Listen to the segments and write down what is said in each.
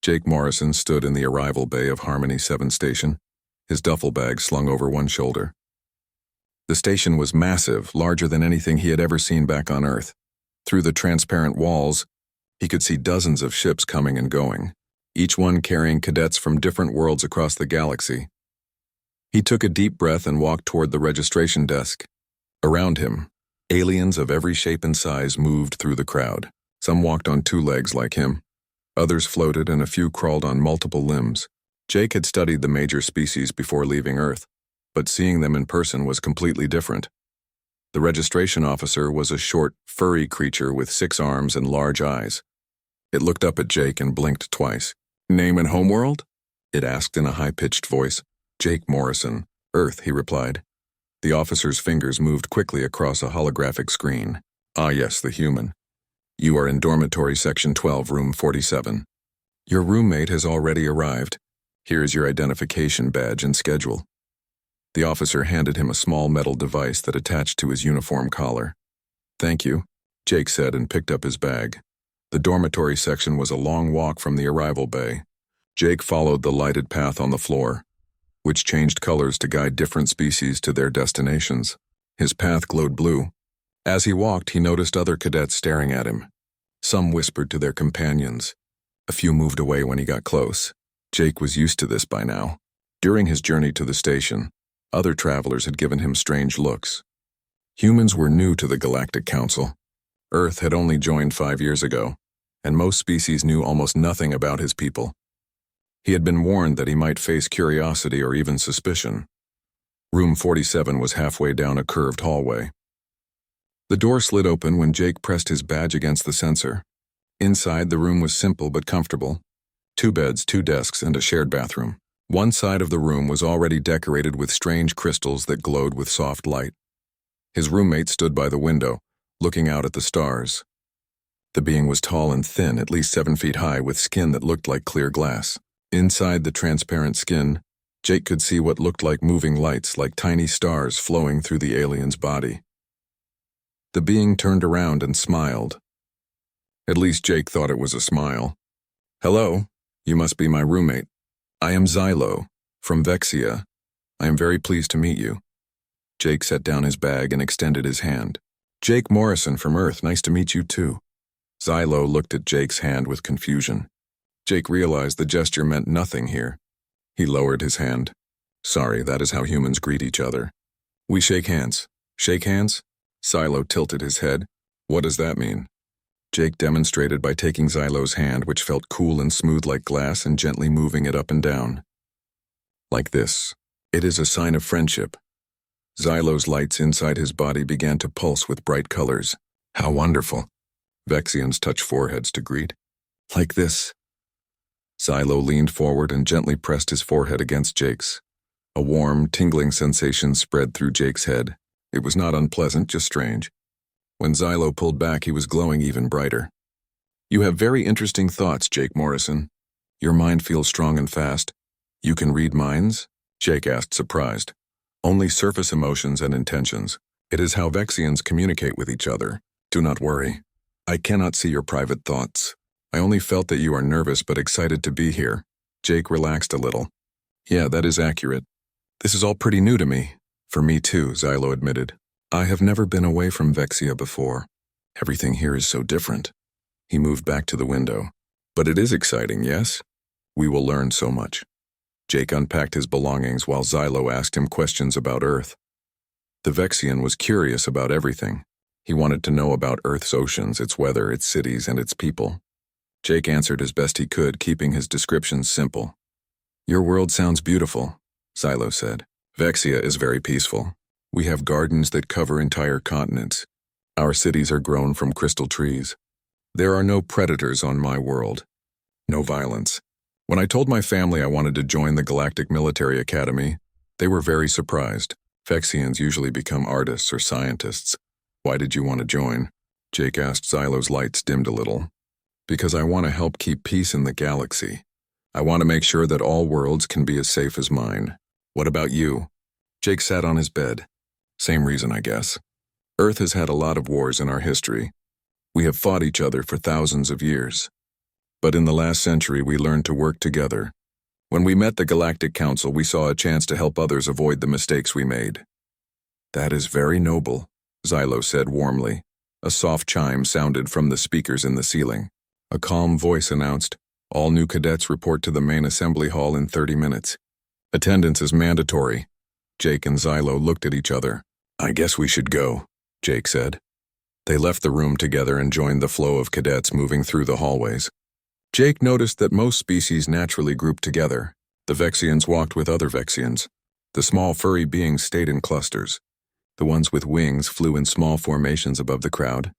Jake Morrison stood in the arrival bay of Harmony 7 Station, his duffel bag slung over one shoulder. The station was massive, larger than anything he had ever seen back on Earth. Through the transparent walls, he could see dozens of ships coming and going, each one carrying cadets from different worlds across the galaxy. He took a deep breath and walked toward the registration desk. Around him, aliens of every shape and size moved through the crowd. Some walked on 2 legs like him. Others floated and a few crawled on multiple limbs. Jake had studied the major species before leaving Earth, but seeing them in person was completely different. The registration officer was a short, furry creature with 6 arms and large eyes. It looked up at Jake and blinked twice. "Name and homeworld?" it asked in a high-pitched voice. "Jake Morrison, Earth," he replied. The officer's fingers moved quickly across a holographic screen. "Ah yes, the human. You are in dormitory section 12, room 47. Your roommate has already arrived. Here is your identification badge and schedule." The officer handed him a small metal device that attached to his uniform collar. "Thank you," Jake said and picked up his bag. The dormitory section was a long walk from the arrival bay. Jake followed the lighted path on the floor, which changed colors to guide different species to their destinations. His path glowed blue. As he walked, he noticed other cadets staring at him. Some whispered to their companions. A few moved away when he got close. Jake was used to this by now. During his journey to the station, other travelers had given him strange looks. Humans were new to the Galactic Council. Earth had only joined 5 years ago, and most species knew almost nothing about his people. He had been warned that he might face curiosity or even suspicion. Room 47 was halfway down a curved hallway. The door slid open when Jake pressed his badge against the sensor. Inside, the room was simple but comfortable. 2 beds, 2 desks, and a shared bathroom. One side of the room was already decorated with strange crystals that glowed with soft light. His roommate stood by the window, looking out at the stars. The being was tall and thin, at least 7 feet high, with skin that looked like clear glass. Inside the transparent skin, Jake could see what looked like moving lights, like tiny stars flowing through the alien's body. The being turned around and smiled. At least Jake thought it was a smile. "Hello, you must be my roommate. I am Xylo, from Vexia. I am very pleased to meet you." Jake set down his bag and extended his hand. "Jake Morrison from Earth, nice to meet you too." Xylo looked at Jake's hand with confusion. Jake realized the gesture meant nothing here. He lowered his hand. "Sorry, that is how humans greet each other. We shake hands." "Shake hands?" Xylo tilted his head. "What does that mean?" Jake demonstrated by taking Xylo's hand, which felt cool and smooth like glass, and gently moving it up and down. "Like this. It is a sign of friendship." Xylo's lights inside his body began to pulse with bright colors. "How wonderful." Vexians touch foreheads to greet. "Like this." Xylo leaned forward and gently pressed his forehead against Jake's. A warm, tingling sensation spread through Jake's head. It was not unpleasant, just strange. When Xylo pulled back, he was glowing even brighter. "You have very interesting thoughts, Jake Morrison. Your mind feels strong and fast. You can read minds?" Jake asked, surprised. "Only surface emotions and intentions. It is how Vexians communicate with each other. Do not worry. I cannot see your private thoughts. I only felt that you are nervous but excited to be here." Jake relaxed a little. "Yeah, that is accurate. This is all pretty new to me." "For me too," Xylo admitted. "I have never been away from Vexia before. Everything here is so different." He moved back to the window. "But it is exciting, yes? We will learn so much." Jake unpacked his belongings while Xylo asked him questions about Earth. The Vexian was curious about everything. He wanted to know about Earth's oceans, its weather, its cities, and its people. Jake answered as best he could, keeping his descriptions simple. "Your world sounds beautiful," Xylo said. "Vexia is very peaceful. We have gardens that cover entire continents. Our cities are grown from crystal trees. There are no predators on my world. No violence. When I told my family I wanted to join the Galactic Military Academy, they were very surprised. Vexians usually become artists or scientists. Why did you want to join?" Jake asked. Xylo's lights dimmed a little. "Because I want to help keep peace in the galaxy. I want to make sure that all worlds can be as safe as mine. What about you?" Jake sat on his bed. "Same reason, I guess. Earth has had a lot of wars in our history. We have fought each other for thousands of years. But in the last century, we learned to work together. When we met the Galactic Council, we saw a chance to help others avoid the mistakes we made. That is very noble, Xylo said warmly. A soft chime sounded from the speakers in the ceiling. A calm voice announced, "All new cadets report to the main assembly hall in 30 minutes. Attendance is mandatory." Jake and Xylo looked at each other. "I guess we should go," Jake said. They left the room together and joined the flow of cadets moving through the hallways. Jake noticed that most species naturally grouped together. The Vexians walked with other Vexians. The small furry beings stayed in clusters. The ones with wings flew in small formations above the crowd.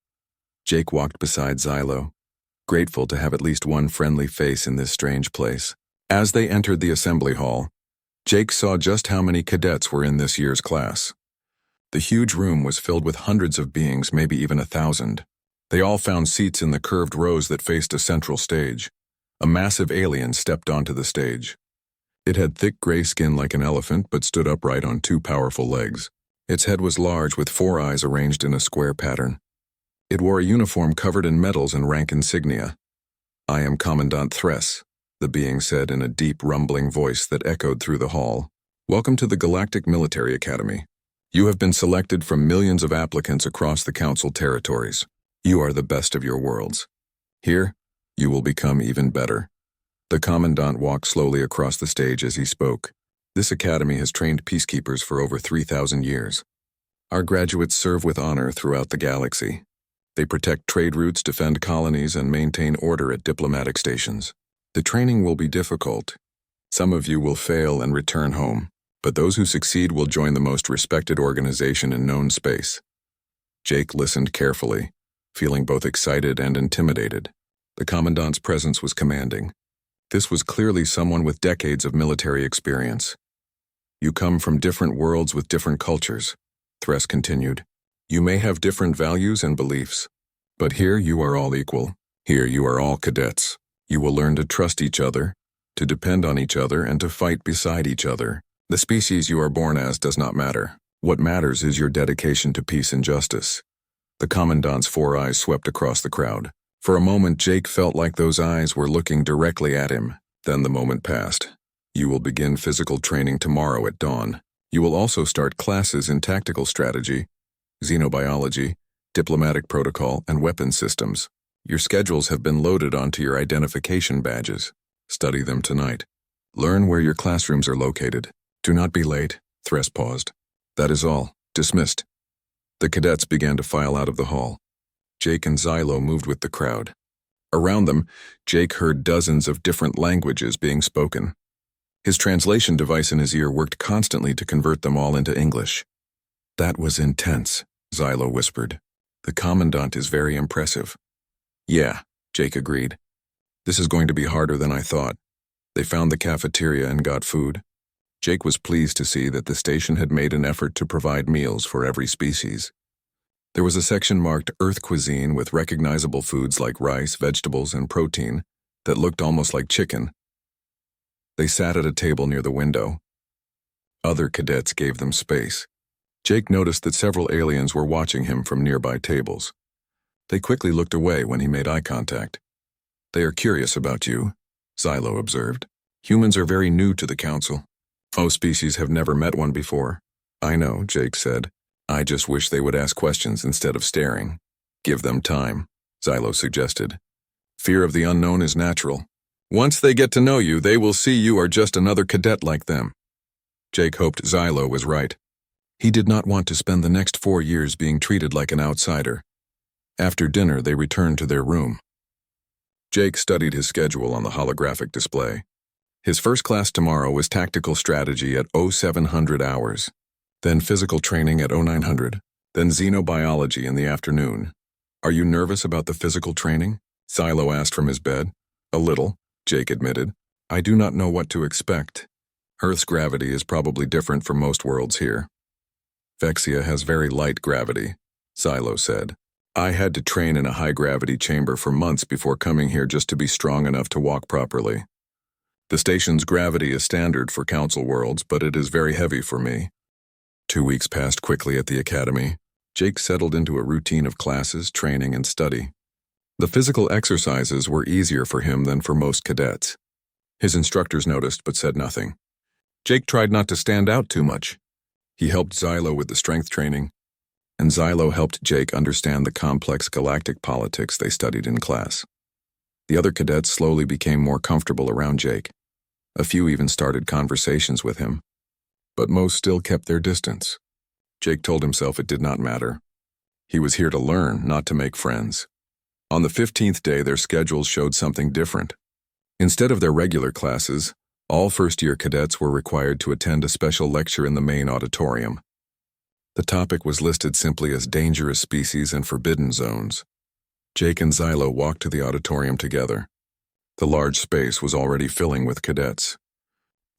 Jake walked beside Xylo, grateful to have at least one friendly face in this strange place. As they entered the assembly hall, Jake saw just how many cadets were in this year's class. The huge room was filled with hundreds of beings, maybe even 1,000. They all found seats in the curved rows that faced a central stage. A massive alien stepped onto the stage. It had thick gray skin like an elephant, but stood upright on 2 powerful legs. Its head was large with 4 eyes arranged in a square pattern. It wore a uniform covered in medals and rank insignia. "I am Commandant Thress," the being said in a deep, rumbling voice that echoed through the hall. "Welcome to the Galactic Military Academy. You have been selected from millions of applicants across the Council territories. You are the best of your worlds. Here, you will become even better." The Commandant walked slowly across the stage as he spoke. "This academy has trained peacekeepers for over 3,000 years. Our graduates serve with honor throughout the galaxy. They protect trade routes, defend colonies, and maintain order at diplomatic stations. The training will be difficult. Some of you will fail and return home, but those who succeed will join the most respected organization in known space." Jake listened carefully, feeling both excited and intimidated. The Commandant's presence was commanding. This was clearly someone with decades of military experience. "You come from different worlds with different cultures," Thress continued. "You may have different values and beliefs, but here you are all equal. Here you are all cadets. You will learn to trust each other, to depend on each other, and to fight beside each other. The species you are born as does not matter. What matters is your dedication to peace and justice." The Commandant's 4 eyes swept across the crowd. For a moment, Jake felt like those eyes were looking directly at him. Then the moment passed. "You will begin physical training tomorrow at dawn. You will also start classes in tactical strategy, xenobiology, diplomatic protocol, and weapons systems. Your schedules have been loaded onto your identification badges. Study them tonight. Learn where your classrooms are located. Do not be late." Thress paused. "That is all. Dismissed." The cadets began to file out of the hall. Jake and Xylo moved with the crowd. Around them, Jake heard dozens of different languages being spoken. His translation device in his ear worked constantly to convert them all into English. "That was intense," Xylo whispered. "The Commandant is very impressive." "Yeah," Jake agreed. "This is going to be harder than I thought." They found the cafeteria and got food. Jake was pleased to see that the station had made an effort to provide meals for every species. There was a section marked Earth Cuisine with recognizable foods like rice, vegetables, and protein that looked almost like chicken. They sat at a table near the window. Other cadets gave them space. Jake noticed that several aliens were watching him from nearby tables. They quickly looked away when he made eye contact. "They are curious about you," Xylo observed. "Humans are very new to the Council. Most species have never met one before." "I know," Jake said. "I just wish they would ask questions instead of staring." "Give them time," Xylo suggested. "Fear of the unknown is natural. Once they get to know you, they will see you are just another cadet like them." Jake hoped Xylo was right. He did not want to spend the next 4 years being treated like an outsider. After dinner, they returned to their room. Jake studied his schedule on the holographic display. His first class tomorrow was tactical strategy at 0700 hours. Then physical training at 0900, then xenobiology in the afternoon. "Are you nervous about the physical training?" Xylo asked from his bed. "A little," Jake admitted. "I do not know what to expect. Earth's gravity is probably different from most worlds here." "Vexia has very light gravity," Xylo said. "I had to train in a high-gravity chamber for months before coming here just to be strong enough to walk properly. The station's gravity is standard for Council worlds, but it is very heavy for me." 2 weeks passed quickly at the academy. Jake settled into a routine of classes, training, and study. The physical exercises were easier for him than for most cadets. His instructors noticed but said nothing. Jake tried not to stand out too much. He helped Xylo with the strength training, and Xylo helped Jake understand the complex galactic politics they studied in class. The other cadets slowly became more comfortable around Jake. A few even started conversations with him, but most still kept their distance. Jake told himself it did not matter. He was here to learn, not to make friends. On the 15th day, their schedules showed something different. Instead of their regular classes, all first-year cadets were required to attend a special lecture in the main auditorium. The topic was listed simply as dangerous species and forbidden zones. Jake and Xylo walked to the auditorium together. The large space was already filling with cadets.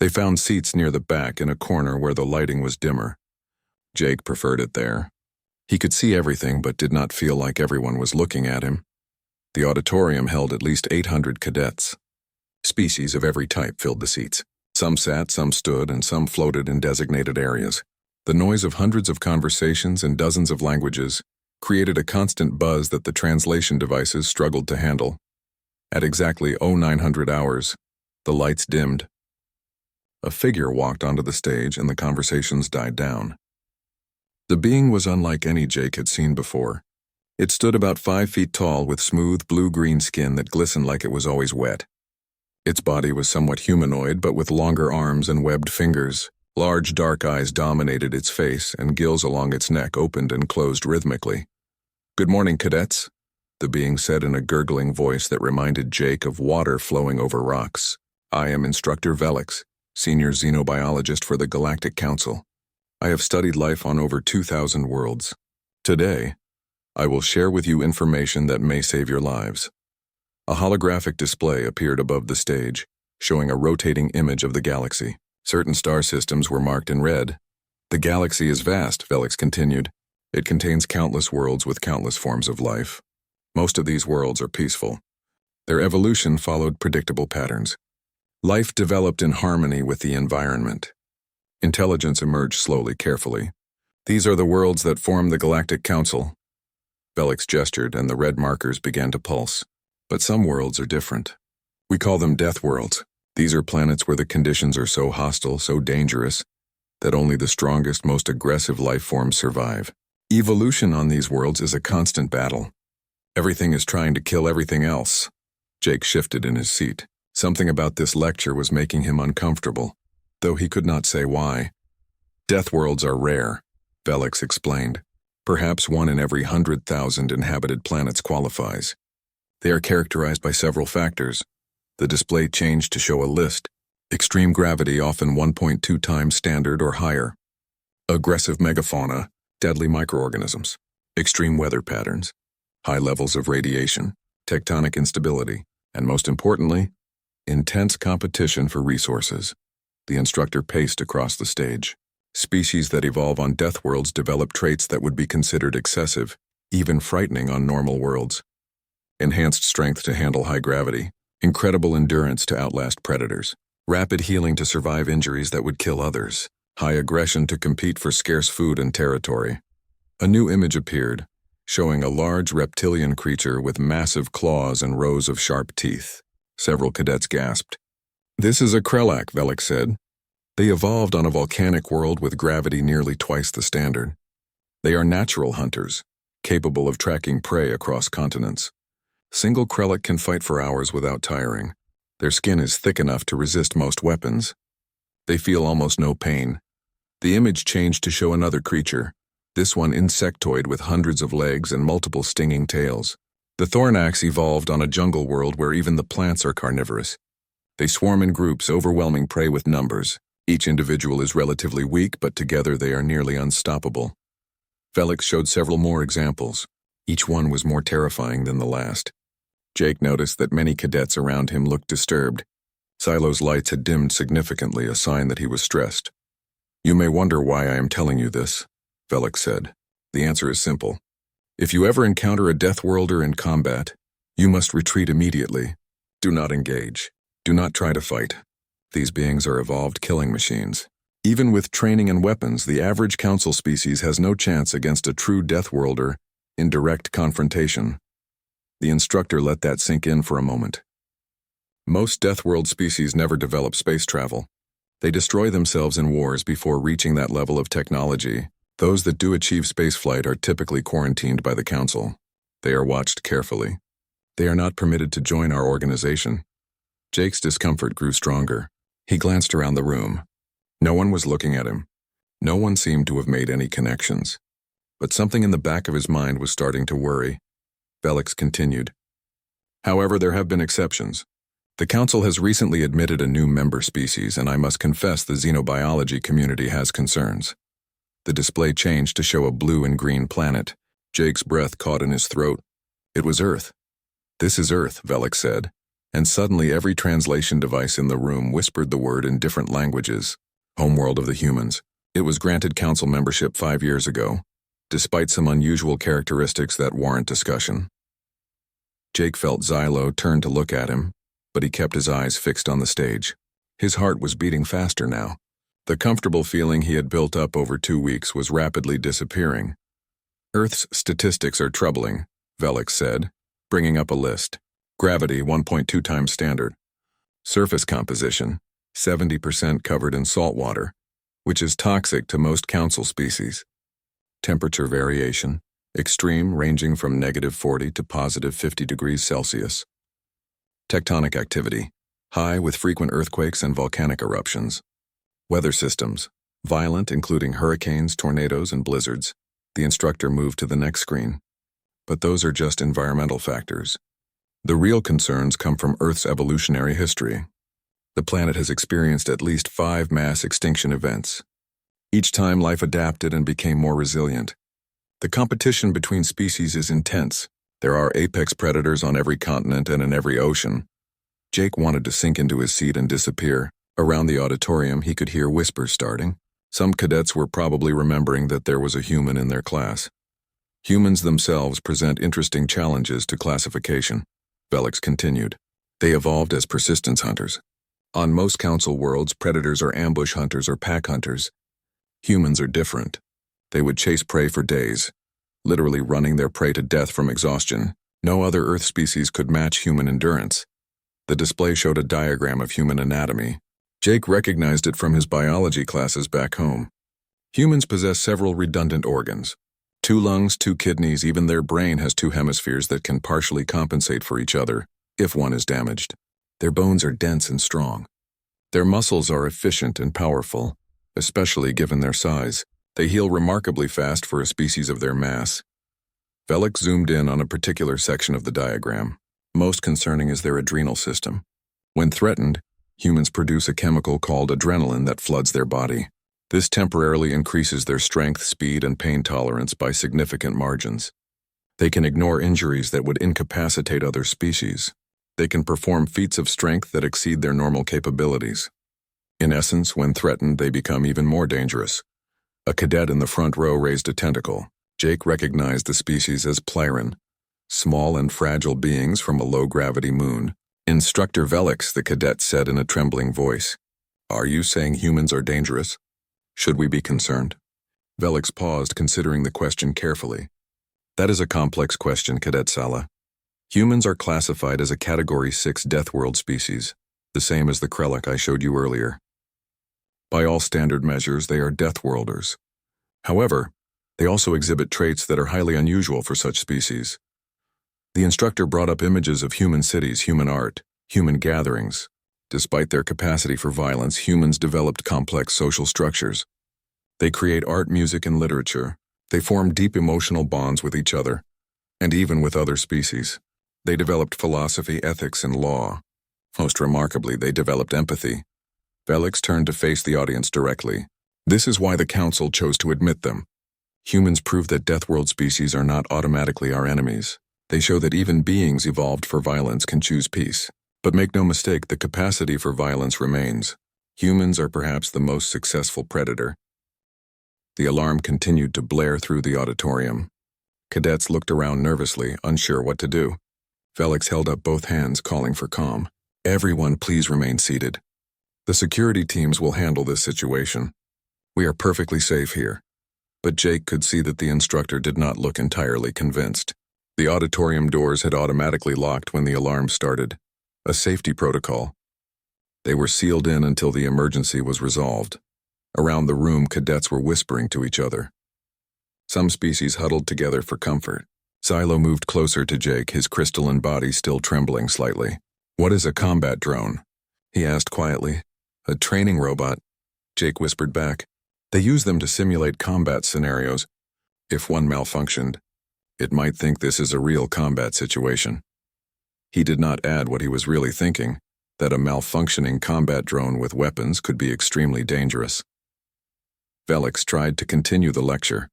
They found seats near the back in a corner where the lighting was dimmer. Jake preferred it there. He could see everything but did not feel like everyone was looking at him. The auditorium held at least 800 cadets. Species of every type filled the seats. Some sat, some stood, and some floated in designated areas. The noise of hundreds of conversations in dozens of languages created a constant buzz that the translation devices struggled to handle. At exactly 0900 hours, the lights dimmed. A figure walked onto the stage and the conversations died down. The being was unlike any Jake had seen before. It stood about 5 feet tall with smooth blue-green skin that glistened like it was always wet. Its body was somewhat humanoid, but with longer arms and webbed fingers. Large dark eyes dominated its face, and gills along its neck opened and closed rhythmically. "Good morning, cadets," the being said in a gurgling voice that reminded Jake of water flowing over rocks. "I am Instructor Velix, Senior Xenobiologist for the Galactic Council. I have studied life on over 2,000 worlds. Today, I will share with you information that may save your lives." A holographic display appeared above the stage, showing a rotating image of the galaxy. Certain star systems were marked in red. "The galaxy is vast," Velix continued. "It contains countless worlds with countless forms of life. Most of these worlds are peaceful. Their evolution followed predictable patterns. Life developed in harmony with the environment. Intelligence emerged slowly, carefully. These are the worlds that form the Galactic Council." Velix gestured, and the red markers began to pulse. "But some worlds are different. We call them Deathworlds. These are planets where the conditions are so hostile, so dangerous, that only the strongest, most aggressive life forms survive. Evolution on these worlds is a constant battle. Everything is trying to kill everything else." Jake shifted in his seat. Something about this lecture was making him uncomfortable, though he could not say why. "Deathworlds are rare," Velix explained. "Perhaps 1 in every 100,000 inhabited planets qualifies. They are characterized by several factors." The display changed to show a list. Extreme gravity, often 1.2 times standard or higher. Aggressive megafauna, deadly microorganisms. Extreme weather patterns. High levels of radiation, tectonic instability, and most importantly, intense competition for resources. The instructor paced across the stage. Species that evolve on Deathworlds develop traits that would be considered excessive, even frightening on normal worlds. Enhanced strength to handle high gravity. Incredible endurance to outlast predators. Rapid healing to survive injuries that would kill others. High aggression to compete for scarce food and territory. A new image appeared, showing a large reptilian creature with massive claws and rows of sharp teeth. Several cadets gasped. "This is a Krelak," Velix said. "They evolved on a volcanic world with gravity nearly twice the standard. They are natural hunters, capable of tracking prey across continents. Single Krelak can fight for hours without tiring. Their skin is thick enough to resist most weapons. They feel almost no pain." The image changed to show another creature, this one insectoid with hundreds of legs and multiple stinging tails. The Thornax evolved on a jungle world where even the plants are carnivorous. They swarm in groups, overwhelming prey with numbers. Each individual is relatively weak, but together they are nearly unstoppable. Velix showed several more examples. Each one was more terrifying than the last. Jake noticed that many cadets around him looked disturbed. Xylo's lights had dimmed significantly, a sign that he was stressed. "You may wonder why I am telling you this," Velix said. "The answer is simple. If you ever encounter a Deathworlder in combat, you must retreat immediately. Do not engage. Do not try to fight. These beings are evolved killing machines. Even with training and weapons, the average council species has no chance against a true Deathworlder in direct confrontation. The instructor let that sink in for a moment. Most Deathworld species never develop space travel. They destroy themselves in wars before reaching that level of technology. Those that do achieve spaceflight are typically quarantined by the Council. They are watched carefully. They are not permitted to join our organization. Jake's discomfort grew stronger. He glanced around the room. No one was looking at him. No one seemed to have made any connections. But something in the back of his mind was starting to worry. Velix continued. However, there have been exceptions. The Council has recently admitted a new member species, and I must confess the xenobiology community has concerns. The display changed to show a blue and green planet. Jake's breath caught in his throat. It was Earth. This is Earth, Velix said, and suddenly every translation device in the room whispered the word in different languages. Homeworld of the humans. It was granted Council membership 5 years ago, despite some unusual characteristics that warrant discussion. Jake felt Xylo turn to look at him, but he kept his eyes fixed on the stage. His heart was beating faster now. The comfortable feeling he had built up over 2 weeks was rapidly disappearing. Earth's statistics are troubling, Velix said, bringing up a list. Gravity 1.2 times standard. Surface composition 70% covered in salt water, which is toxic to most Council species. Temperature variation extreme, ranging from -40 to +50 degrees Celsius. Tectonic activity high, with frequent earthquakes and volcanic eruptions. Weather systems violent, including hurricanes, tornadoes, and blizzards. The instructor moved to the next screen. But those are just environmental factors. The real concerns come from Earth's evolutionary history. The planet has experienced at least 5 mass extinction events. Each time life adapted and became more resilient. The competition between species is intense. There are apex predators on every continent and in every ocean. Jake wanted to sink into his seat and disappear. Around the auditorium, he could hear whispers starting. Some cadets were probably remembering that there was a human in their class. Humans themselves present interesting challenges to classification, Velix continued. They evolved as persistence hunters. On most Council worlds, predators are ambush hunters or pack hunters. Humans are different. They would chase prey for days, literally running their prey to death from exhaustion. No other Earth species could match human endurance. The display showed a diagram of human anatomy. Jake recognized it from his biology classes back home. Humans possess several redundant organs. 2 lungs, 2 kidneys, even their brain has 2 hemispheres that can partially compensate for each other if one is damaged. Their bones are dense and strong. Their muscles are efficient and powerful, especially given their size. They heal remarkably fast for a species of their mass. Velix zoomed in on a particular section of the diagram. Most concerning is their adrenal system. When threatened, humans produce a chemical called adrenaline that floods their body. This temporarily increases their strength, speed, and pain tolerance by significant margins. They can ignore injuries that would incapacitate other species. They can perform feats of strength that exceed their normal capabilities. In essence, when threatened, they become even more dangerous. A cadet in the front row raised a tentacle. Jake recognized the species as Plyran, small and fragile beings from a low-gravity moon. Instructor Velix, the cadet said in a trembling voice. Are you saying humans are dangerous? Should we be concerned? Velix paused, considering the question carefully. That is a complex question, Cadet Sala. Humans are classified as a Category 6 Deathworld species, the same as the Krellic I showed you earlier. By all standard measures, they are Deathworlders. However, they also exhibit traits that are highly unusual for such species. The instructor brought up images of human cities, human art, human gatherings. Despite their capacity for violence, humans developed complex social structures. They create art, music, and literature. They form deep emotional bonds with each other, and even with other species. They developed philosophy, ethics, and law. Most remarkably, they developed empathy. Velix turned to face the audience directly. This is why the Council chose to admit them. Humans prove that Deathworld species are not automatically our enemies. They show that even beings evolved for violence can choose peace. But make no mistake, the capacity for violence remains. Humans are perhaps the most successful predator. The alarm continued to blare through the auditorium. Cadets looked around nervously, unsure what to do. Velix held up both hands, calling for calm. Everyone, please remain seated. The security teams will handle this situation. We are perfectly safe here. But Jake could see that the instructor did not look entirely convinced. The auditorium doors had automatically locked when the alarm started, a safety protocol. They were sealed in until the emergency was resolved. Around the room, cadets were whispering to each other. Some species huddled together for comfort. Xylo moved closer to Jake, his crystalline body still trembling slightly. "What is a combat drone?" he asked quietly. "A training robot," Jake whispered back. "They use them to simulate combat scenarios. If one malfunctioned, it might think this is a real combat situation." He did not add what he was really thinking, that a malfunctioning combat drone with weapons could be extremely dangerous. Velix tried to continue the lecture,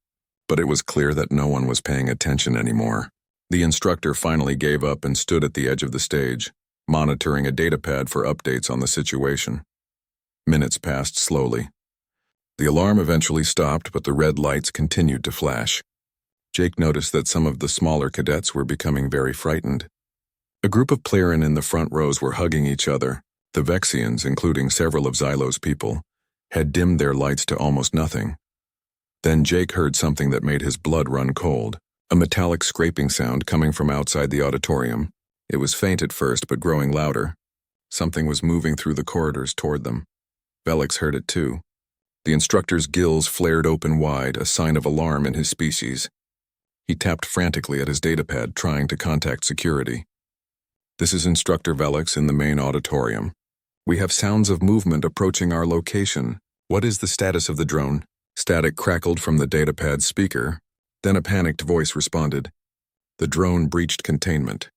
but it was clear that no one was paying attention anymore. The instructor finally gave up and stood at the edge of the stage, monitoring a datapad for updates on the situation. Minutes passed slowly. The alarm eventually stopped, but the red lights continued to flash. Jake noticed that some of the smaller cadets were becoming very frightened. A group of Plarian in the front rows were hugging each other. The Vexians, including several of Xylo's people, had dimmed their lights to almost nothing. Then Jake heard something that made his blood run cold, a metallic scraping sound coming from outside the auditorium. It was faint at first, but growing louder. Something was moving through the corridors toward them. Velix heard it too. The instructor's gills flared open wide, a sign of alarm in his species. He tapped frantically at his datapad, trying to contact security. "This is Instructor Velix in the main auditorium. We have sounds of movement approaching our location. What is the status of the drone?" Static crackled from the datapad speaker. Then a panicked voice responded. "The drone breached containment.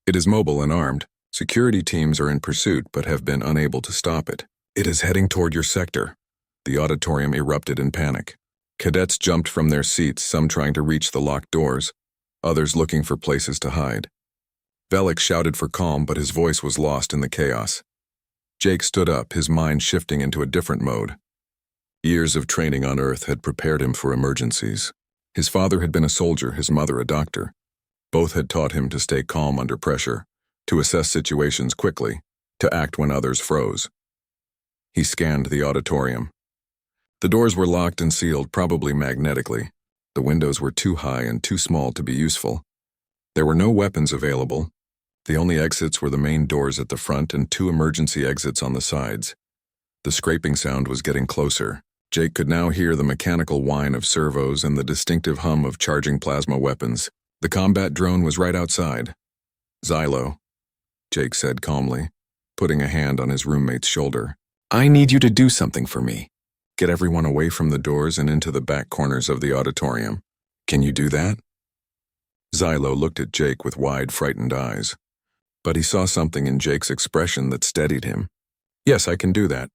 It is mobile and armed. Security teams are in pursuit but have been unable to stop it. It is heading toward your sector." The auditorium erupted in panic. Cadets jumped from their seats, some trying to reach the locked doors, others looking for places to hide. Velix shouted for calm, but his voice was lost in the chaos. Jake stood up, his mind shifting into a different mode. Years of training on Earth had prepared him for emergencies. His father had been a soldier, his mother a doctor. Both had taught him to stay calm under pressure, to assess situations quickly, to act when others froze. He scanned the auditorium. The doors were locked and sealed, probably magnetically. The windows were too high and too small to be useful. There were no weapons available. The only exits were the main doors at the front and 2 emergency exits on the sides. The scraping sound was getting closer. Jake could now hear the mechanical whine of servos and the distinctive hum of charging plasma weapons. The combat drone was right outside. "Xylo," Jake said calmly, putting a hand on his roommate's shoulder. "I need you to do something for me. Get everyone away from the doors and into the back corners of the auditorium. Can you do that?" Xylo looked at Jake with wide, frightened eyes. But he saw something in Jake's expression that steadied him. "Yes, I can do that.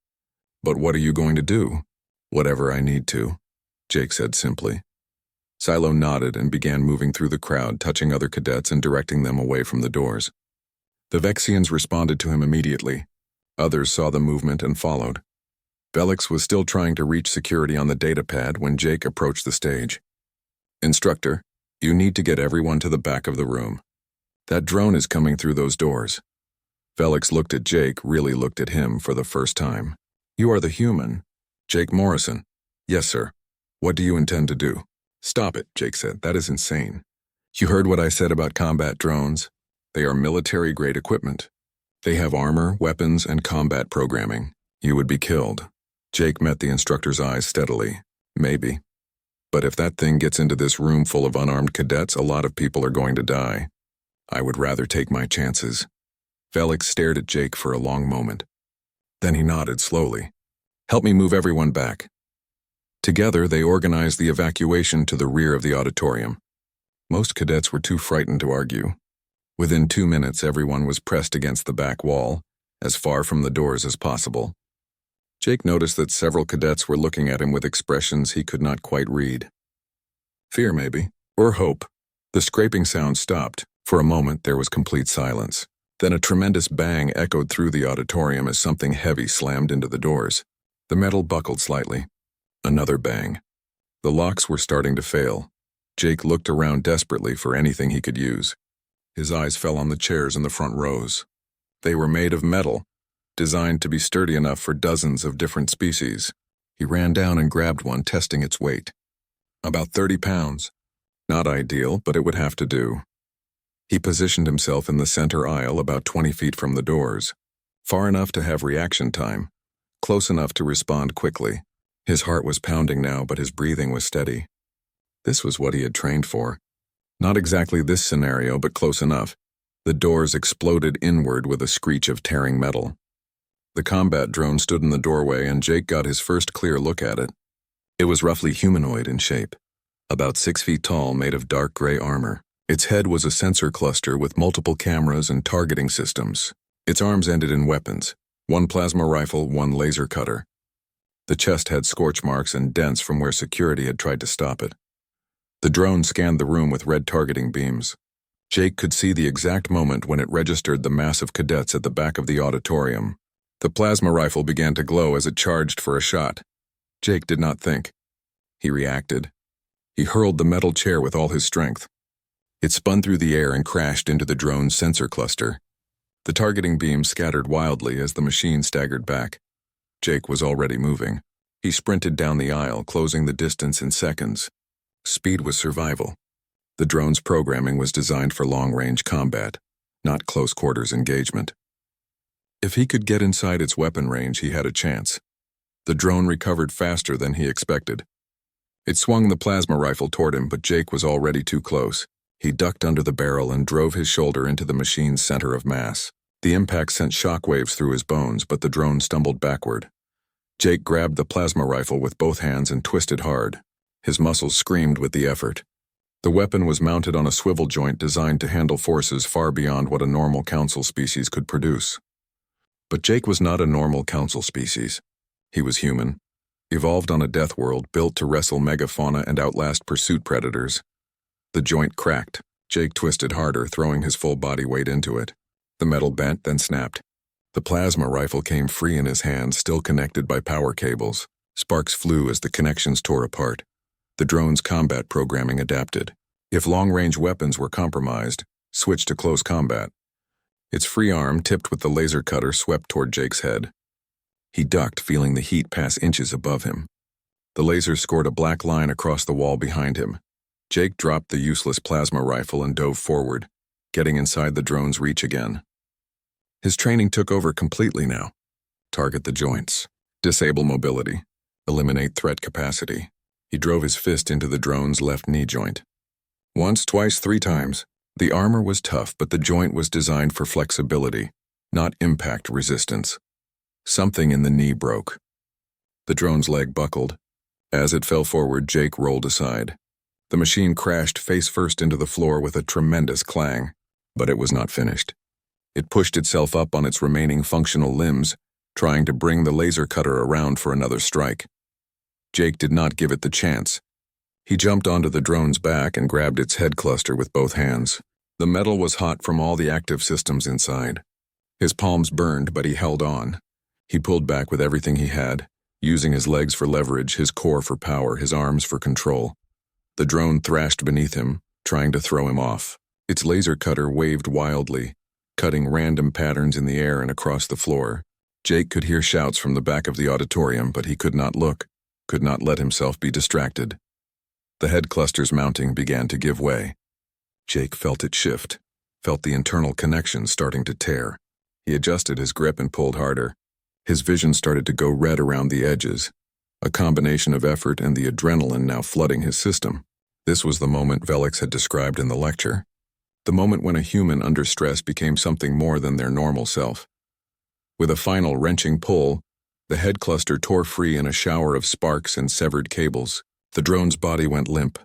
But what are you going to do?" "Whatever I need to," Jake said simply. Xylo nodded and began moving through the crowd, touching other cadets and directing them away from the doors. The Vexians responded to him immediately. Others saw the movement and followed. Velix was still trying to reach security on the datapad when Jake approached the stage. "Instructor, you need to get everyone to the back of the room. That drone is coming through those doors." Velix looked at Jake, really looked at him for the first time. "You are the human, Jake Morrison." "Yes, sir. What do you intend to do?" "Stop it," Jake said. "That is insane. You heard what I said about combat drones. They are military-grade equipment. They have armor, weapons, and combat programming. You would be killed." Jake met the instructor's eyes steadily. "Maybe. But if that thing gets into this room full of unarmed cadets, a lot of people are going to die. I would rather take my chances." Velix stared at Jake for a long moment. Then he nodded slowly. "Help me move everyone back." Together, they organized the evacuation to the rear of the auditorium. Most cadets were too frightened to argue. Within 2 minutes, everyone was pressed against the back wall, as far from the doors as possible. Jake noticed that several cadets were looking at him with expressions he could not quite read. Fear, maybe, or hope. The scraping sound stopped. For a moment, there was complete silence. Then a tremendous bang echoed through the auditorium as something heavy slammed into the doors. The metal buckled slightly. Another bang. The locks were starting to fail. Jake looked around desperately for anything he could use. His eyes fell on the chairs in the front rows. They were made of metal, designed to be sturdy enough for dozens of different species. He ran down and grabbed one, testing its weight. About 30 pounds. Not ideal, but it would have to do. He positioned himself in the center aisle about 20 feet from the doors, far enough to have reaction time, close enough to respond quickly. His heart was pounding now, but his breathing was steady. This was what he had trained for. Not exactly this scenario, but close enough. The doors exploded inward with a screech of tearing metal. The combat drone stood in the doorway, and Jake got his first clear look at it. It was roughly humanoid in shape, about 6 feet tall, made of dark gray armor. Its head was a sensor cluster with multiple cameras and targeting systems. Its arms ended in weapons, one plasma rifle, one laser cutter. The chest had scorch marks and dents from where security had tried to stop it. The drone scanned the room with red targeting beams. Jake could see the exact moment when it registered the mass of cadets at the back of the auditorium. The plasma rifle began to glow as it charged for a shot. Jake did not think. He reacted. He hurled the metal chair with all his strength. It spun through the air and crashed into the drone's sensor cluster. The targeting beams scattered wildly as the machine staggered back. Jake was already moving. He sprinted down the aisle, closing the distance in seconds. Speed was survival. The drone's programming was designed for long-range combat, not close-quarters engagement. If he could get inside its weapon range, he had a chance. The drone recovered faster than he expected. It swung the plasma rifle toward him, but Jake was already too close. He ducked under the barrel and drove his shoulder into the machine's center of mass. The impact sent shockwaves through his bones, but the drone stumbled backward. Jake grabbed the plasma rifle with both hands and twisted hard. His muscles screamed with the effort. The weapon was mounted on a swivel joint designed to handle forces far beyond what a normal council species could produce. But Jake was not a normal council species. He was human, evolved on a death world built to wrestle megafauna and outlast pursuit predators. The joint cracked. Jake twisted harder, throwing his full body weight into it. The metal bent, then snapped. The plasma rifle came free in his hand, still connected by power cables. Sparks flew as the connections tore apart. The drone's combat programming adapted. If long-range weapons were compromised, switch to close combat. Its free arm, tipped with the laser cutter, swept toward Jake's head. He ducked, feeling the heat pass inches above him. The laser scored a black line across the wall behind him. Jake dropped the useless plasma rifle and dove forward, getting inside the drone's reach again. His training took over completely now. Target the joints. Disable mobility. Eliminate threat capacity. He drove his fist into the drone's left knee joint. Once, twice, 3 times. The armor was tough, but the joint was designed for flexibility, not impact resistance. Something in the knee broke. The drone's leg buckled. As it fell forward, Jake rolled aside. The machine crashed face first into the floor with a tremendous clang, but it was not finished. It pushed itself up on its remaining functional limbs, trying to bring the laser cutter around for another strike. Jake did not give it the chance. He jumped onto the drone's back and grabbed its head cluster with both hands. The metal was hot from all the active systems inside. His palms burned, but he held on. He pulled back with everything he had, using his legs for leverage, his core for power, his arms for control. The drone thrashed beneath him, trying to throw him off. Its laser cutter waved wildly, cutting random patterns in the air and across the floor. Jake could hear shouts from the back of the auditorium, but he could not look, could not let himself be distracted. The head cluster's mounting began to give way. Jake felt it shift, felt the internal connections starting to tear. He adjusted his grip and pulled harder. His vision started to go red around the edges, a combination of effort and the adrenaline now flooding his system. This was the moment Velix had described in the lecture. The moment when a human under stress became something more than their normal self. With a final wrenching pull, the head cluster tore free in a shower of sparks and severed cables. The drone's body went limp,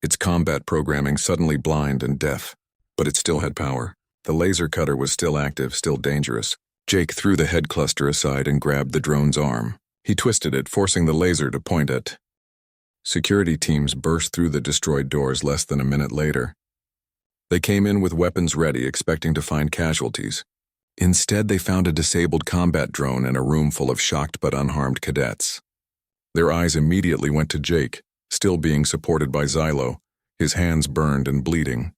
its combat programming suddenly blind and deaf, but it still had power. The laser cutter was still active, still dangerous. Jake threw the head cluster aside and grabbed the drone's arm. He twisted it, forcing the laser to point at. Security teams burst through the destroyed doors less than a minute later. They came in with weapons ready, expecting to find casualties. Instead, they found a disabled combat drone and a room full of shocked but unharmed cadets. Their eyes immediately went to Jake, still being supported by Xylo, his hands burned and bleeding.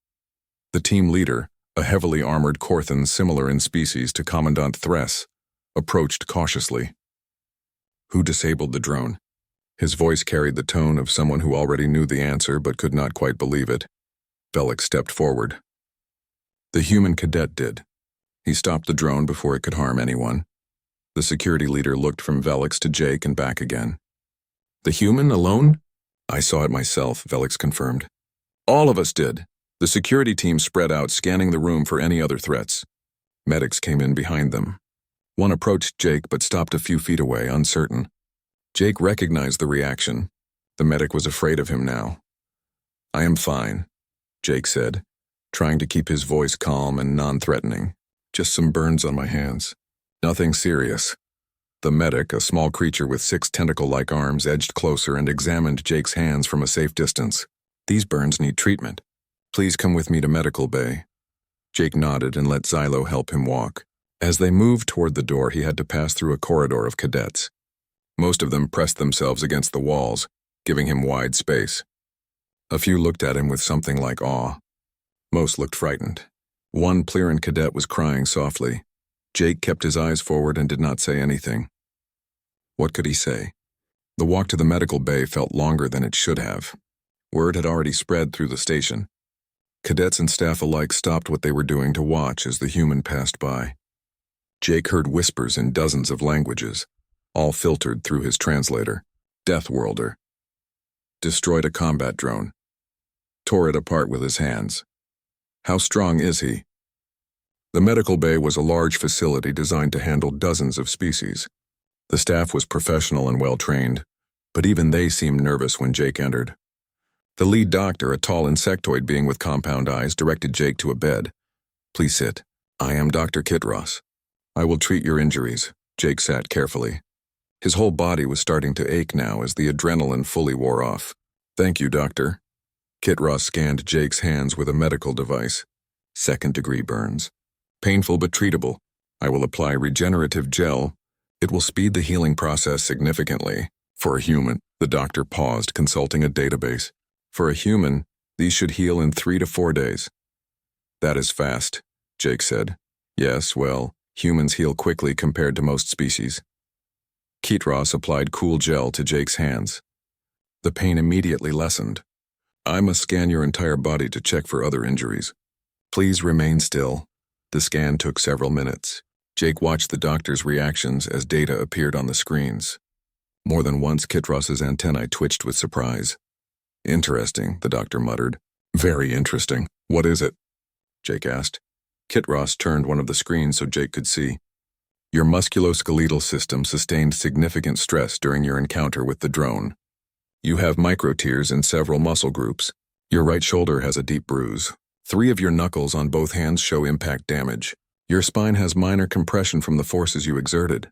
The team leader, a heavily armored Korthan similar in species to Commandant Thress, approached cautiously. Who disabled the drone? His voice carried the tone of someone who already knew the answer but could not quite believe it. Velix stepped forward. The human cadet did. He stopped the drone before it could harm anyone. The security leader looked from Velix to Jake and back again. The human alone? I saw it myself, Velix confirmed. All of us did. The security team spread out, scanning the room for any other threats. Medics came in behind them. One approached Jake but stopped a few feet away, uncertain. Jake recognized the reaction. The medic was afraid of him now. I am fine, Jake said, trying to keep his voice calm and non-threatening. Just some burns on my hands. Nothing serious. The medic, a small creature with 6 tentacle-like arms, edged closer and examined Jake's hands from a safe distance. These burns need treatment. Please come with me to medical bay. Jake nodded and let Xylo help him walk. As they moved toward the door, he had to pass through a corridor of cadets. Most of them pressed themselves against the walls, giving him wide space. A few looked at him with something like awe. Most looked frightened. One Pliran cadet was crying softly. Jake kept his eyes forward and did not say anything. What could he say? The walk to the medical bay felt longer than it should have. Word had already spread through the station. Cadets and staff alike stopped what they were doing to watch as the human passed by. Jake heard whispers in dozens of languages, all filtered through his translator. Deathworlder. Destroyed a combat drone. Tore it apart with his hands. How strong is he? The medical bay was a large facility designed to handle dozens of species. The staff was professional and well-trained, but even they seemed nervous when Jake entered. The lead doctor, a tall insectoid being with compound eyes, directed Jake to a bed. Please sit. I am Dr. Kitros. I will treat your injuries. Jake sat carefully. His whole body was starting to ache now as the adrenaline fully wore off. Thank you, doctor. Kitros scanned Jake's hands with a medical device. 2nd-degree burns. Painful but treatable. I will apply regenerative gel. It will speed the healing process significantly. For a human, the doctor paused, consulting a database. For a human, these should heal in 3 to 4 days. That is fast, Jake said. Yes, well, humans heal quickly compared to most species. Kitros applied cool gel to Jake's hands. The pain immediately lessened. I must scan your entire body to check for other injuries. Please remain still. The scan took several minutes. Jake watched the doctor's reactions as data appeared on the screens. More than once, Kitros's antennae twitched with surprise. Interesting, the doctor muttered. Very interesting. What is it? Jake asked. Kitros turned one of the screens so Jake could see. Your musculoskeletal system sustained significant stress during your encounter with the drone. You have microtears in several muscle groups. Your right shoulder has a deep bruise. 3 of your knuckles on both hands show impact damage. Your spine has minor compression from the forces you exerted.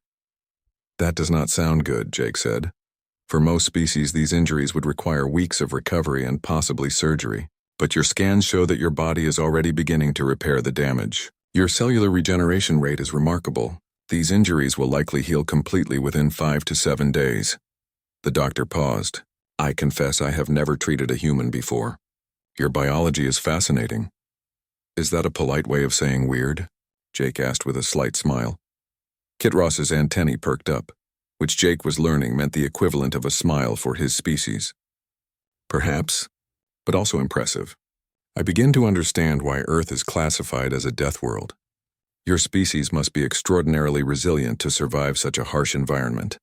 That does not sound good, Jake said. For most species, these injuries would require weeks of recovery and possibly surgery. But your scans show that your body is already beginning to repair the damage. Your cellular regeneration rate is remarkable. These injuries will likely heal completely within 5 to 7 days. The doctor paused. I confess I have never treated a human before. Your biology is fascinating. Is that a polite way of saying weird? Jake asked with a slight smile. Kitros's antennae perked up, which Jake was learning meant the equivalent of a smile for his species. Perhaps, but also impressive. I begin to understand why Earth is classified as a death world. Your species must be extraordinarily resilient to survive such a harsh environment.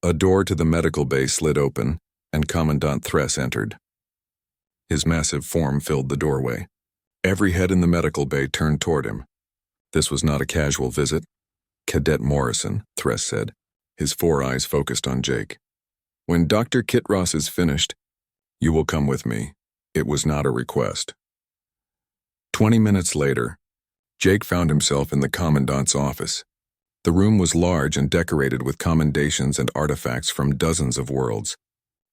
A door to the medical bay slid open, and Commandant Thress entered. His massive form filled the doorway. Every head in the medical bay turned toward him. This was not a casual visit. Cadet Morrison, Thress said, his 4 eyes focused on Jake. When Dr. Kitros is finished, you will come with me. It was not a request. 20 minutes later, Jake found himself in the Commandant's office. The room was large and decorated with commendations and artifacts from dozens of worlds.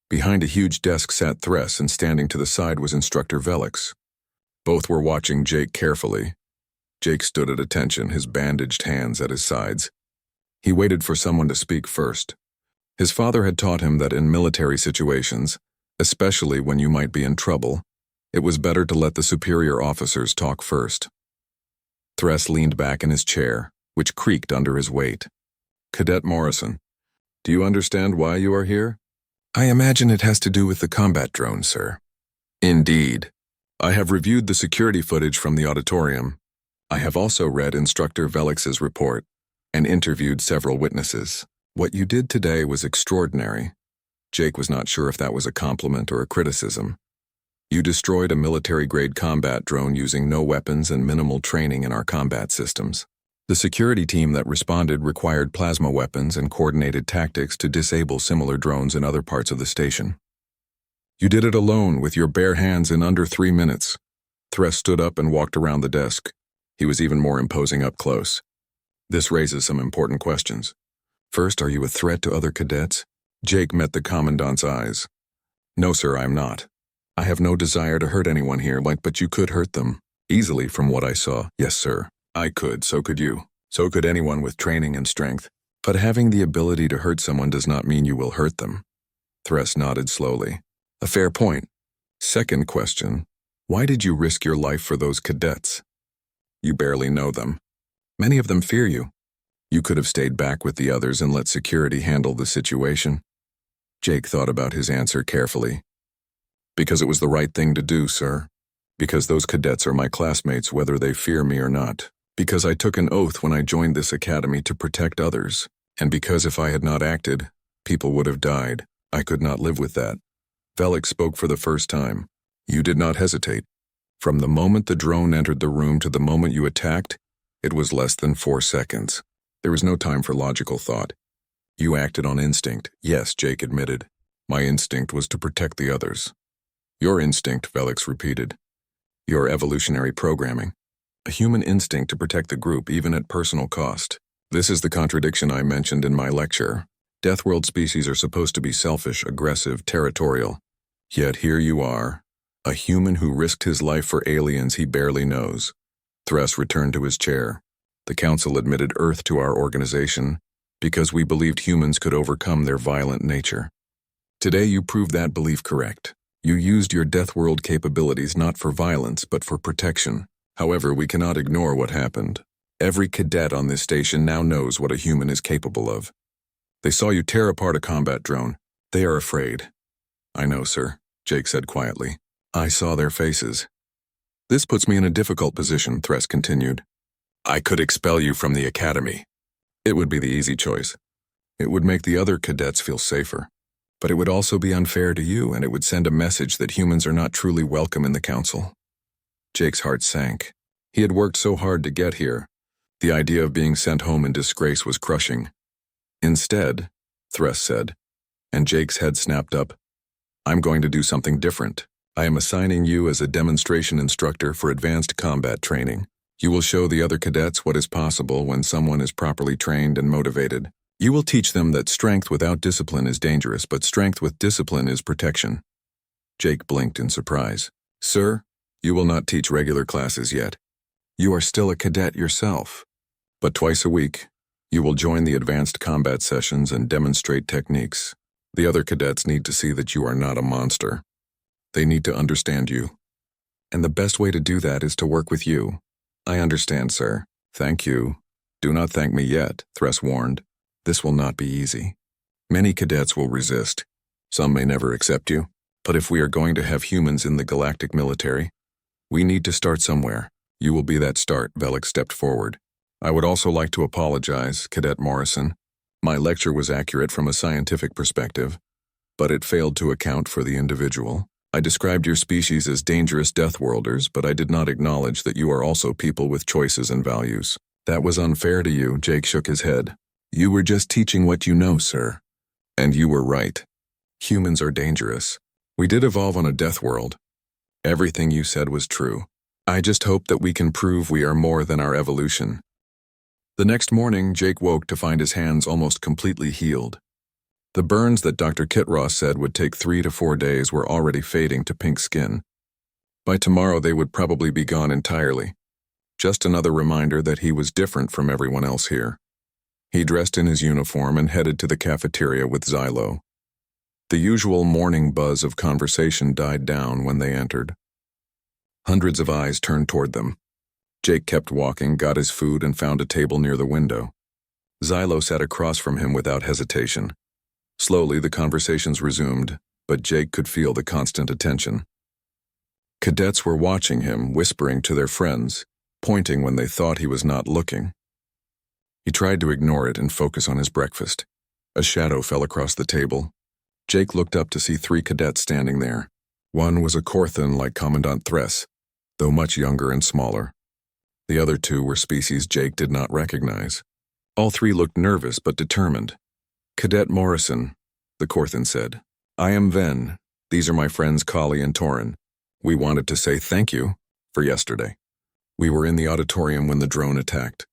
Behind a huge desk sat Thress, and standing to the side was Instructor Velix. Both were watching Jake carefully. Jake stood at attention, his bandaged hands at his sides. He waited for someone to speak first. His father had taught him that in military situations, especially when you might be in trouble, it was better to let the superior officers talk first. Thress leaned back in his chair, which creaked under his weight. Cadet Morrison, do you understand why you are here? I imagine it has to do with the combat drone, sir. Indeed. I have reviewed the security footage from the auditorium. I have also read Instructor Velix's report and interviewed several witnesses. What you did today was extraordinary. Jake was not sure if that was a compliment or a criticism. You destroyed a military-grade combat drone using no weapons and minimal training in our combat systems. The security team that responded required plasma weapons and coordinated tactics to disable similar drones in other parts of the station. You did it alone with your bare hands in under 3 minutes. Thress stood up and walked around the desk. He was even more imposing up close. This raises some important questions. First, are you a threat to other cadets? Jake met the Commandant's eyes. No, sir, I'm not. I have no desire to hurt anyone here, but you could hurt them. Easily from what I saw. Yes, sir. I could, so could you. So could anyone with training and strength. But having the ability to hurt someone does not mean you will hurt them. Thress nodded slowly. A fair point. Second question. Why did you risk your life for those cadets? You barely know them. Many of them fear you. You could have stayed back with the others and let security handle the situation. Jake thought about his answer carefully. Because it was the right thing to do, sir. Because those cadets are my classmates whether they fear me or not. Because I took an oath when I joined this academy to protect others. And because if I had not acted, people would have died. I could not live with that. Velix spoke for the first time. You did not hesitate. From the moment the drone entered the room to the moment you attacked, it was less than 4 seconds. There was no time for logical thought. You acted on instinct. Yes, Jake admitted. My instinct was to protect the others. Your instinct, Velix repeated. Your evolutionary programming. A human instinct to protect the group even at personal cost. This is the contradiction I mentioned in my lecture. Deathworld species are supposed to be selfish, aggressive, territorial. Yet here you are, a human who risked his life for aliens he barely knows. Thress returned to his chair. The council admitted Earth to our organization because we believed humans could overcome their violent nature. Today you proved that belief correct. You used your Deathworld capabilities not for violence but for protection. However, we cannot ignore what happened. Every cadet on this station now knows what a human is capable of. They saw you tear apart a combat drone. They are afraid. I know, sir, Jake said quietly. I saw their faces. This puts me in a difficult position, Thress continued. I could expel you from the academy. It would be the easy choice. It would make the other cadets feel safer. But it would also be unfair to you, and it would send a message that humans are not truly welcome in the council. Jake's heart sank. He had worked so hard to get here. The idea of being sent home in disgrace was crushing. Instead, Thress said, and Jake's head snapped up, I'm going to do something different. I am assigning you as a demonstration instructor for advanced combat training. You will show the other cadets what is possible when someone is properly trained and motivated. You will teach them that strength without discipline is dangerous, but strength with discipline is protection. Jake blinked in surprise. Sir, you will not teach regular classes yet. You are still a cadet yourself. But twice a week, you will join the advanced combat sessions and demonstrate techniques. The other cadets need to see that you are not a monster. They need to understand you. And the best way to do that is to work with you. I understand, sir. Thank you. Do not thank me yet, Thress warned. This will not be easy. Many cadets will resist. Some may never accept you. But if we are going to have humans in the galactic military, we need to start somewhere. You will be that start, Velix stepped forward. I would also like to apologize, Cadet Morrison. My lecture was accurate from a scientific perspective, but it failed to account for the individual. I described your species as dangerous Deathworlders, but I did not acknowledge that you are also people with choices and values. That was unfair to you, Jake shook his head. You were just teaching what you know, sir. And you were right. Humans are dangerous. We did evolve on a Deathworld. Everything you said was true. I just hope that we can prove we are more than our evolution. The next morning, Jake woke to find his hands almost completely healed. The burns that Dr. Kitross said would take 3 to 4 days were already fading to pink skin. By tomorrow, they would probably be gone entirely. Just another reminder that he was different from everyone else here. He dressed in his uniform and headed to the cafeteria with Xylo. The usual morning buzz of conversation died down when they entered. Hundreds of eyes turned toward them. Jake kept walking, got his food, and found a table near the window. Xylo sat across from him without hesitation. Slowly, the conversations resumed, but Jake could feel the constant attention. Cadets were watching him, whispering to their friends. pointing when they thought he was not looking. He tried to ignore it and focus on his breakfast. A shadow fell across the table. Jake looked up to see 3 cadets standing there. One was a Corthan like Commandant Thress, though much younger and smaller. The other 2 were species Jake did not recognize. All 3 looked nervous but determined. "Cadet Morrison," the Corthan said. "I am Ven. These are my friends Kali and Torin. We wanted to say thank you for yesterday. We were in the auditorium when the drone attacked."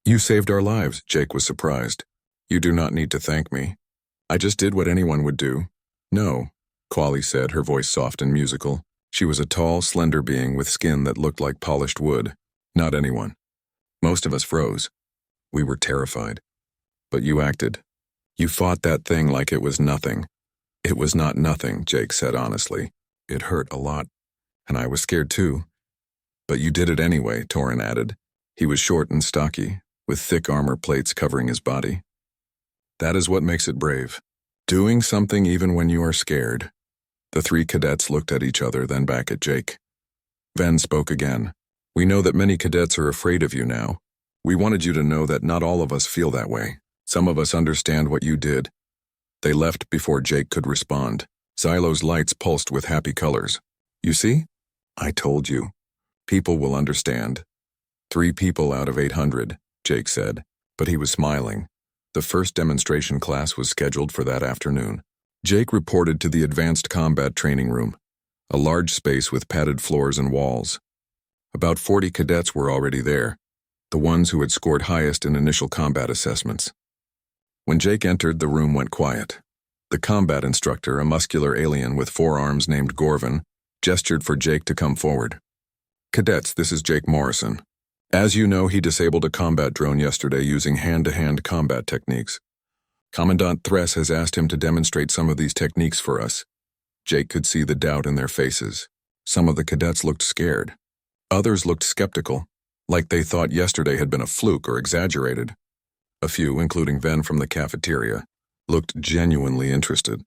"You saved our lives," Jake was surprised. "You do not need to thank me. I just did what anyone would do." "No," Kali said, her voice soft and musical. She was a tall, slender being with skin that looked like polished wood. "Not anyone. Most of us froze. We were terrified. But you acted. You fought that thing like it was nothing." "It was not nothing," Jake said honestly. "It hurt a lot, and I was scared too. But you did it anyway," Torin added. He was short and stocky, with thick armor plates covering his body. "That is what makes it brave. Doing something even when you are scared." The 3 cadets looked at each other, then back at Jake. Ven spoke again. "We know that many cadets are afraid of you now. We wanted you to know that not all of us feel that way. Some of us understand what you did." They left before Jake could respond. Xylo's lights pulsed with happy colors. "You see? I told you. People will understand." 3 people out of 800, Jake said, but he was smiling. The first demonstration class was scheduled for that afternoon. Jake reported to the advanced combat training room, a large space with padded floors and walls. About 40 cadets were already there, the ones who had scored highest in initial combat assessments. When Jake entered, the room went quiet. The combat instructor, a muscular alien with 4 arms named Gorvin, gestured for Jake to come forward. "Cadets, this is Jake Morrison. As you know, he disabled a combat drone yesterday using hand-to-hand combat techniques. Commandant Thress has asked him to demonstrate some of these techniques for us." Jake could see the doubt in their faces. Some of the cadets looked scared. Others looked skeptical, like they thought yesterday had been a fluke or exaggerated. A few, including Ven from the cafeteria, looked genuinely interested.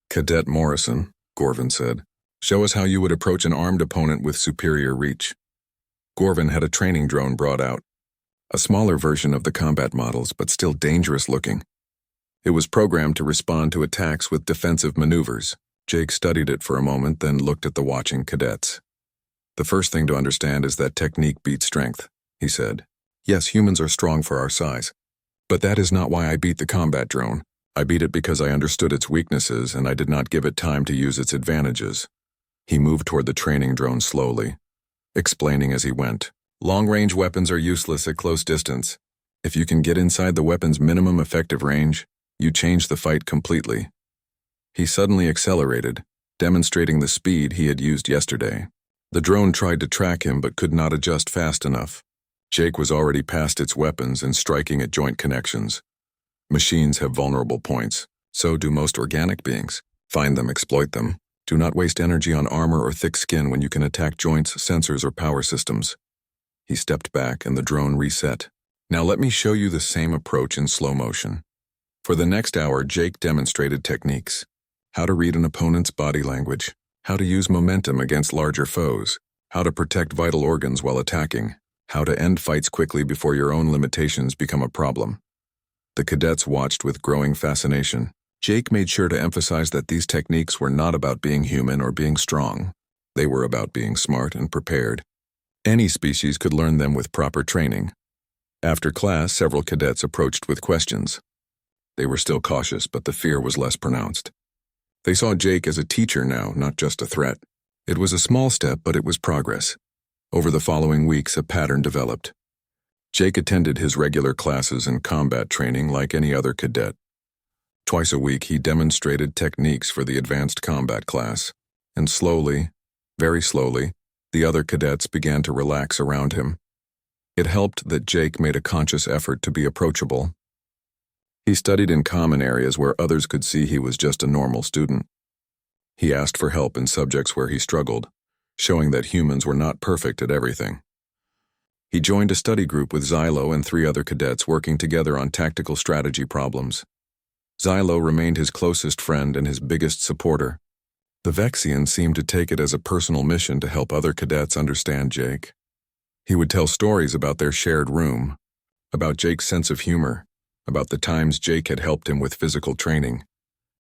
"Cadet Morrison," Gorvin said, "show us how you would approach an armed opponent with superior reach." Gorvin had a training drone brought out, a smaller version of the combat models, but still dangerous looking. It was programmed to respond to attacks with defensive maneuvers. Jake studied it for a moment, then looked at the watching cadets. "The first thing to understand is that technique beats strength," he said. "Yes, humans are strong for our size. But that is not why I beat the combat drone. I beat it because I understood its weaknesses and I did not give it time to use its advantages." He moved toward the training drone slowly, explaining as he went. "Long-range weapons are useless at close distance. If you can get inside the weapon's minimum effective range, you change the fight completely." He suddenly accelerated, demonstrating the speed he had used yesterday. The drone tried to track him but could not adjust fast enough. Jake was already past its weapons and striking at joint connections. Machines have vulnerable points. So do most organic beings. Find them, exploit them. Do not waste energy on armor or thick skin when you can attack joints, sensors, or power systems. He stepped back and the drone reset. "Now let me show you the same approach in slow motion." For the next hour, Jake demonstrated techniques. How to read an opponent's body language. How to use momentum against larger foes. How to protect vital organs while attacking. How to end fights quickly before your own limitations become a problem. The cadets watched with growing fascination. Jake made sure to emphasize that these techniques were not about being human or being strong. They were about being smart and prepared. Any species could learn them with proper training. After class, several cadets approached with questions. They were still cautious, but the fear was less pronounced. They saw Jake as a teacher now, not just a threat. It was a small step, but it was progress. Over the following weeks, a pattern developed. Jake attended his regular classes and combat training like any other cadet. Twice a week, he demonstrated techniques for the advanced combat class, and slowly, very slowly, the other cadets began to relax around him. It helped that Jake made a conscious effort to be approachable. He studied in common areas where others could see he was just a normal student. He asked for help in subjects where he struggled, showing that humans were not perfect at everything. He joined a study group with Xylo and 3 other cadets working together on tactical strategy problems. Xylo remained his closest friend and his biggest supporter. The Vexian seemed to take it as a personal mission to help other cadets understand Jake. He would tell stories about their shared room, about Jake's sense of humor, about the times Jake had helped him with physical training.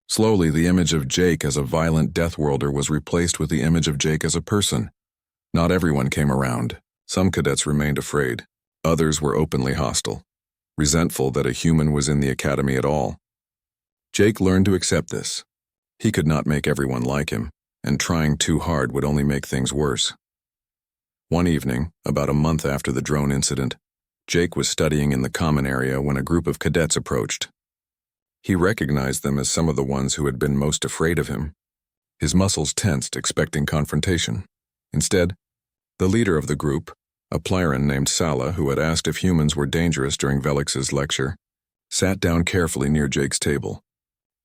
Slowly, the image of Jake as a violent Deathworlder was replaced with the image of Jake as a person. Not everyone came around. Some cadets remained afraid. Others were openly hostile, resentful that a human was in the academy at all. Jake learned to accept this. He could not make everyone like him, and trying too hard would only make things worse. One evening, about a month after the drone incident, Jake was studying in the common area when a group of cadets approached. He recognized them as some of the ones who had been most afraid of him. His muscles tensed, expecting confrontation. Instead, the leader of the group, a Plyran named Sala, who had asked if humans were dangerous during Velix's lecture, sat down carefully near Jake's table.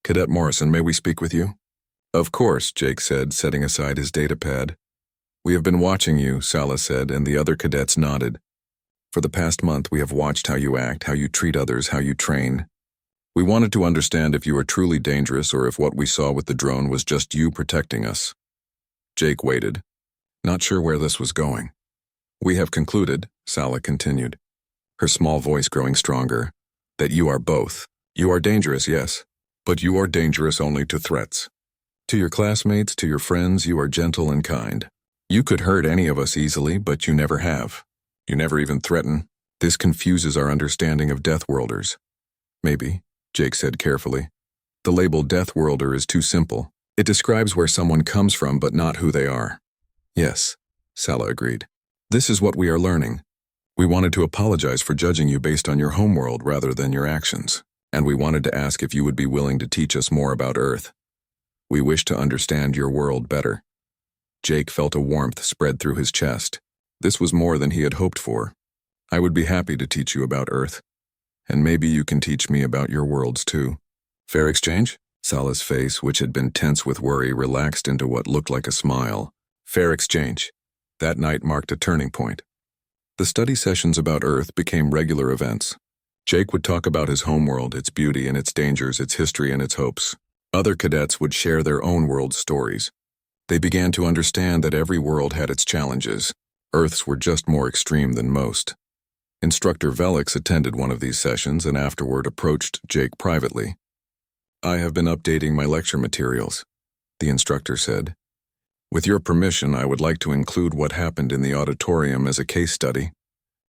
"Cadet Morrison, may we speak with you?" "Of course," Jake said, setting aside his datapad. "We have been watching you," Sala said, and the other cadets nodded. "For the past month, we have watched how you act, how you treat others, how you train. We wanted to understand if you are truly dangerous or if what we saw with the drone was just you protecting us." Jake waited, not sure where this was going. "We have concluded," Sala continued, her small voice growing stronger, "that you are both. You are dangerous, yes, but you are dangerous only to threats. To your classmates, to your friends, you are gentle and kind. You could hurt any of us easily, but you never have. You never even threaten. This confuses our understanding of Deathworlders." "Maybe," Jake said carefully. "The label Deathworlder is too simple. It describes where someone comes from but not who they are." "Yes," Sala agreed. "This is what we are learning. We wanted to apologize for judging you based on your homeworld rather than your actions, and we wanted to ask if you would be willing to teach us more about Earth. We wish to understand your world better." Jake felt a warmth spread through his chest. This was more than he had hoped for. "I would be happy to teach you about Earth. And maybe you can teach me about your worlds too." "Fair exchange?" Sala's face, which had been tense with worry, relaxed into what looked like a smile. Fair exchange. That night marked a turning point. The study sessions about Earth became regular events. Jake would talk about his homeworld, its beauty and its dangers, its history and its hopes. Other cadets would share their own world stories. They began to understand that every world had its challenges. Earth's were just more extreme than most. Instructor Velix attended one of these sessions and afterward approached Jake privately. "I have been updating my lecture materials," the instructor said. "With your permission, I would like to include what happened in the auditorium as a case study,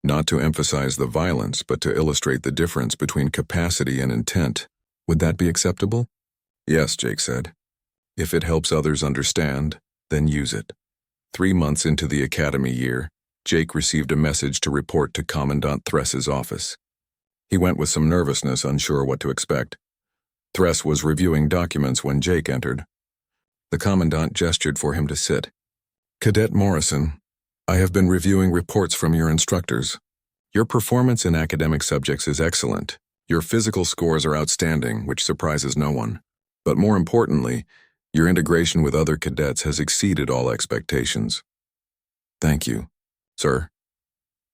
not to emphasize the violence, but to illustrate the difference between capacity and intent. Would that be acceptable?" "Yes," Jake said. "If it helps others understand, then use it." 3 months into the academy year, Jake received a message to report to Commandant Thress's office. He went with some nervousness, unsure what to expect. Thress was reviewing documents when Jake entered. The Commandant gestured for him to sit. "Cadet Morrison, I have been reviewing reports from your instructors. Your performance in academic subjects is excellent. Your physical scores are outstanding, which surprises no one. But more importantly, your integration with other cadets has exceeded all expectations." "Thank you, sir.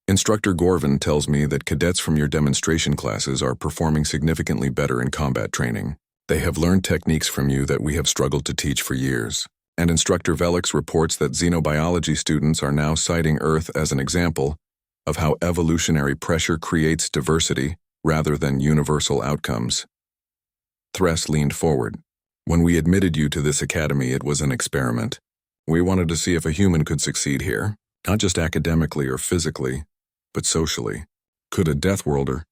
Instructor Gorvin tells me that cadets from your demonstration classes are performing significantly better in combat training. They have learned techniques from you that we have struggled to teach for years. And Instructor Velix reports that xenobiology students are now citing Earth as an example of how evolutionary pressure creates diversity rather than universal outcomes." Thress leaned forward. "When we admitted you to this academy, it was an experiment. We wanted to see if a human could succeed here, not just academically or physically, but socially. Could a Deathworlder,